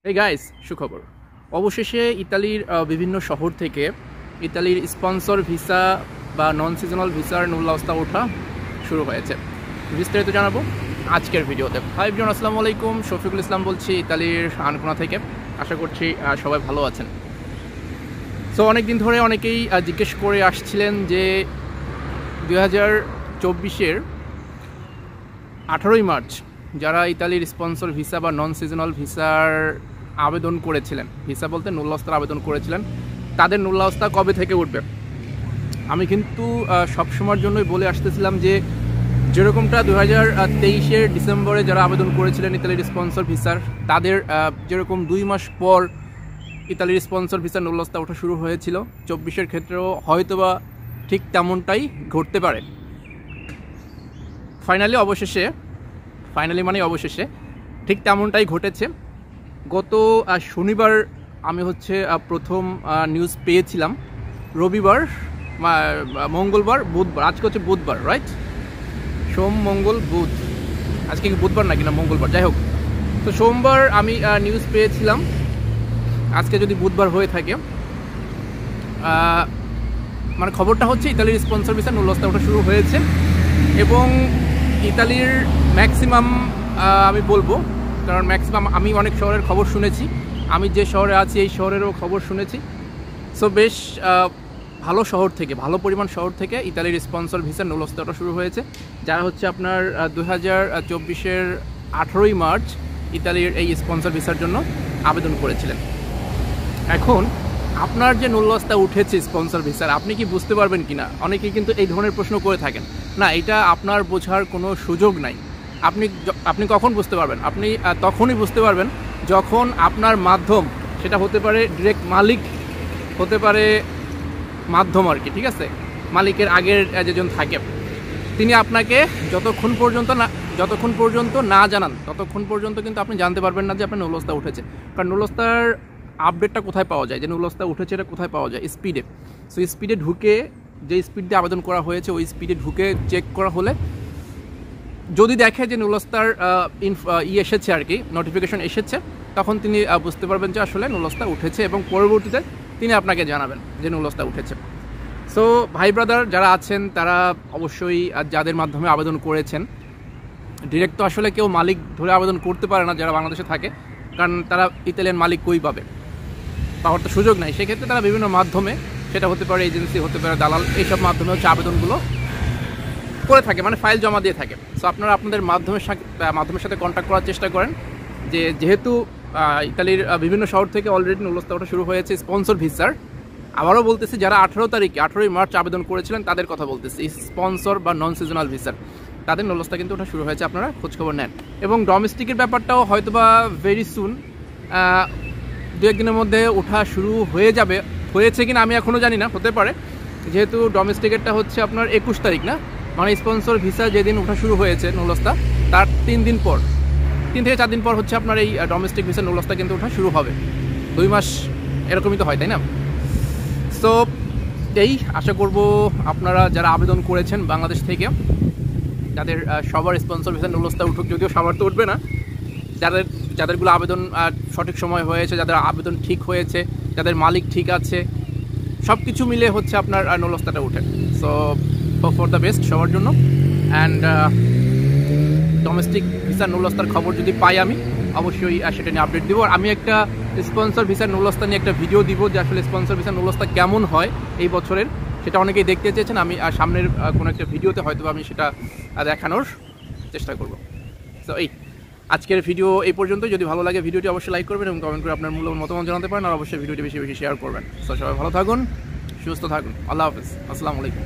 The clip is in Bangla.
এই গাইস, সুখবর। অবশেষে ইতালির বিভিন্ন শহর থেকে ইতালির স্পন্সর ভিসা বা নন সিজনাল ভিসার নুল্লাস্তা ওঠা শুরু হয়েছে। বিস্তারিত জানাবো আজকের ভিডিওতে। হাই এভরিওয়ান, আসসালামু আলাইকুম। শফিকুল ইসলাম বলছি ইতালির আনকোনা থেকে। আশা করছি সবাই ভালো আছেন। সো অনেক দিন ধরে অনেকেই জিজ্ঞেস করে আসছিলেন যে 2024-এর 18ই মার্চ যারা ইতালির স্পন্সর ভিসা বা নন সিজনাল ভিসার আবেদন করেছিলেন, ভিসা বলতে নুল্লাস্তার আবেদন করেছিলেন, তাদের নুল্লাস্তা কবে থেকে উঠবে। আমি কিন্তু সবসময়ের জন্যই বলে আসতেছিলাম যে যেরকমটা 2023-এর ডিসেম্বরে যারা আবেদন করেছিলেন ইতালির স্পন্সর ভিসার, তাদের যেরকম 2 মাস পর ইতালির স্পন্সর ভিসার নুল্লাস্তা ওঠা শুরু হয়েছিল, 24-এর ক্ষেত্রেও হয়তোবা ঠিক তেমনটাই ঘটতে পারে। ফাইনালি অবশেষে ঠিক তেমনটাই ঘটেছে। গত শনিবার আমি প্রথম নিউজ পেয়েছিলাম। রবিবার, মঙ্গলবার, বুধবার, আজকে হচ্ছে বুধবার, রাইট? সোম, মঙ্গল, বুধ, আজকে কি বুধবার নাকি না মঙ্গলবার, যাই হোক। তো সোমবার আমি নিউজ পেয়েছিলাম, আজকে যদি বুধবার হয়ে থাকে, মানে খবরটা হচ্ছে ইতালির স্পন্সর ভিসা নুল্লাস্তা ওঠা শুরু হয়েছে। এবং ইতালির ম্যাক্সিমাম, আমি বলবো, কারণ ম্যাক্সিমাম আমি অনেক শহরের খবর শুনেছি, আমি যে শহরে আছি এই শহরেরও খবর শুনেছি। সো বেশ ভালো শহর থেকে, ভালো পরিমাণ শহর থেকে ইতালির স্পন্সর ভিসার নুল্লাস্তা ওঠা শুরু হয়েছে, যারা হচ্ছে আপনার 2024-এর 18ই মার্চ ইতালির এই স্পন্সর ভিসার জন্য আবেদন করেছিলেন। এখন আপনার যে নুল্লাস্তা উঠেছে স্পন্সর ভিসার, আপনি কি বুঝতে পারবেন কিনা? অনেকেই কিন্তু এই ধরনের প্রশ্ন করে থাকেন। না, এটা আপনার বোঝার কোনো সুযোগ নাই। আপনি কখন বুঝতে পারবেন? আপনি তখনই বুঝতে পারবেন যখন আপনার মাধ্যম, সেটা হতে পারে ডিরেক্ট মালিক, হতে পারে মাধ্যম আর কি, ঠিক আছে? মালিকের আগের যেজন থাকে তিনি আপনাকে যতক্ষণ পর্যন্ত না জানান ততক্ষণ পর্যন্ত কিন্তু আপনি জানতে পারবেন না যে আপনার নুল্লাস্তা উঠেছে। কারণ নুল্লাস্তার আপডেটটা কোথায় পাওয়া যায়, যে নুল্লাস্তা উঠেছে এটা কোথায় পাওয়া যায়? স্পিডে। সো স্পিডে ঢুকে, যে স্পিড দিয়ে আবেদন করা হয়েছে ওই স্পিডে ঢুকে চেক করা হলে যদি দেখে যে নুল্লাস্তার এসেছে আর কি, নোটিফিকেশন এসেছে, তখন তিনি বুঝতে পারবেন যে আসলে নুল্লাস্তা উঠেছে এবং পরবর্তীতে তিনি আপনাকে জানাবেন যে নুল্লাস্তা উঠেছে। সো ভাই ব্রাদার যারা আছেন তারা অবশ্যই যাদের মাধ্যমে আবেদন করেছেন, ডিরেক্ট তো আসলে কেউ মালিক ধরে আবেদন করতে পারে না যারা বাংলাদেশে থাকে, কারণ তারা ইতালিয়ান মালিক কই পাবে, পাওয়ার তো সুযোগ নাই। সেক্ষেত্রে তারা বিভিন্ন মাধ্যমে, সেটা হতে পারে এজেন্সি, হতে পারে দালাল, এইসব মাধ্যমে আবেদনগুলো করে থাকে, মানে ফাইল জমা দিয়ে থাকে। সো আপনারা আপনাদের মাধ্যমের সাথে কন্ট্যাক্ট করার চেষ্টা করেন, যে যেহেতু ইতালির বিভিন্ন শহর থেকে অলরেডি নুল্লাস্তা ওঠা শুরু হয়েছে স্পন্সর ভিসার। আবারও বলতেছি, যারা 18ই মার্চ আবেদন করেছিলেন তাদের কথা বলতেছি, স্পন্সর বা নন সিজনাল ভিসার, তাদের নুল্লাস্তা কিন্তু ওঠা শুরু হয়েছে, আপনারা খোঁজখবর নেন। এবং ডোমেস্টিকের ব্যাপারটাও হয়তোবা ভেরি সুন, 2-1 দিনের মধ্যে ওঠা শুরু হয়ে যাবে। হয়েছে কিনা আমি এখনও জানি না, হতে পারে, যেহেতু ডোমেস্টিকেরটা হচ্ছে আপনার 21 তারিখ না, মানে স্পন্সর ভিসা যেদিন ওঠা শুরু হয়েছে নুল্লাস্তা, তার 3 থেকে 4 দিন পর হচ্ছে আপনার এই ডোমেস্টিক ভিসা নুল্লাস্তা কিন্তু ওঠা শুরু হবে। 2 মাস এরকমই তো হয়, তাই না? সো এই আশা করব আপনারা যারা আবেদন করেছেন বাংলাদেশ থেকে, যাদের সবার স্পন্সর ভিসা নুল্লাস্তা উঠুক, যদিও সবার তো উঠবে না, যাদেরগুলো আবেদন সঠিক সময় হয়েছে, যাদের আবেদন ঠিক হয়েছে, যাদের মালিক ঠিক আছে, সব কিছু মিলে হচ্ছে আপনার নুল্লাস্তাটা উঠে। So hope for the best সবার জন্য। অ্যান্ড ডোমেস্টিক ভিসার নুল্লাস্তার খবর যদি পাই আমি অবশ্যই সেটা নিয়ে আপডেট দিব। আর আমি একটা স্পন্সর ভিসার নুল্লাস্তা নিয়ে একটা ভিডিও দিব, যে আসলে স্পন্সর ভিসার নুল্লাস্তা কেমন হয় এই বছরের, সেটা অনেকেই দেখতে চেয়েছেন। আমি সামনের কোনো একটা ভিডিওতে হয়তো আমি সেটা দেখানোর চেষ্টা করব। সো এই আজকের ভিডিও এই পর্যন্ত। যদি ভালো লাগে ভিডিওটি অবশ্যই লাইক করবেন এবং কমেন্ট করে আপনার মূল্যবান মতামত জানাতে পারেন, আর অবশ্যই ভিডিওটি বেশি বেশি শেয়ার করবেন। সো সবাই ভালো থাকুন, সুস্থ থাকুন, আল্লাহ হাফেজ, আসসালামু আলাইকুম।